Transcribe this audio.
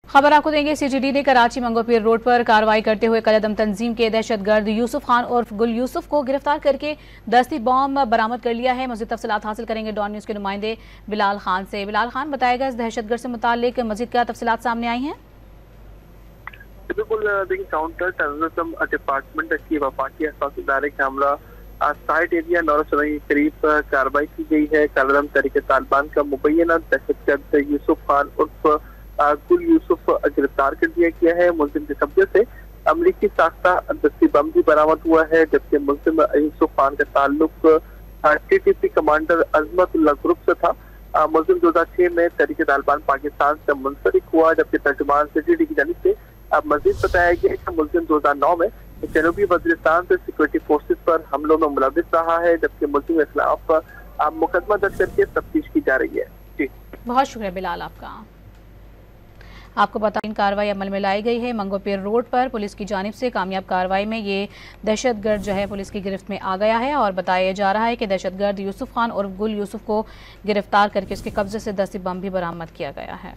खबर आपको देंगे। सीजीडी ने कराची मंगोपीर रोड पर कार्रवाई करते हुए कलअदम तंजीम के दहशतगर्द यूसुफ खान उर्फ गुल यूसुफ को गिरफ्तार करके दस्ती बॉम्ब बरामद कर लिया है। मज़ीद तफसीलात हासिल करेंगे डॉन न्यूज़ के नुमाइंदे बिलाल खान से। बिलाल खान, बताएगा इस दहशतगर्द से मुताल्लिक मज़ीद क्या तफसीलात सामने आई हैं? बिल्कुल, देखिए, काउंटर टेररिज्म डिपार्टमेंट की वफाकी अहसास इदारे के हमरा साइट एरिया नौरसरई के करीब कार्रवाई की गई है। कलअदम तहरीक तालिबान का मुबैना दहशतगर्द यूसुफ खान उर्फ गुल यूसुफ गिरफ्तार कर दिया गया है। मुलजिम के कब्जे से अमरीकी साख्ता दस्ती बम भी बरामद हुआ है, जबकि मुलजिम यूसुफ खान का ताल्लुक टीटीपी कमांडर अजमतुल्लाह ग्रुप से था। मुलजिम 2006 में तहरीक तालिबान पाकिस्तान से मुंसलिक हुआ, जबकि तर्जुमान सीजीडी की जानिब से अब मजीद बताया गया कि मुलजिम 2009 में जनूबी वजीरिस्तान से सिक्योरिटी फोर्सेज पर हमलों में मुलविस रहा है, जबकि मुलजिम के खिलाफ मुकदमा दर्ज करके तफ्तीश की जा रही है। जी, बहुत शुक्रिया बिलाल आपका। आपको बता दें, कार्रवाई अमल में लाई गई है। मंगोपीर रोड पर पुलिस की जानिब से कामयाब कार्रवाई में ये दहशतगर्द जो है पुलिस की गिरफ्त में आ गया है और बताया जा रहा है कि दहशतगर्द यूसुफ खान और गुल यूसुफ को गिरफ्तार करके उसके कब्जे से दस्ती बम भी बरामद किया गया है।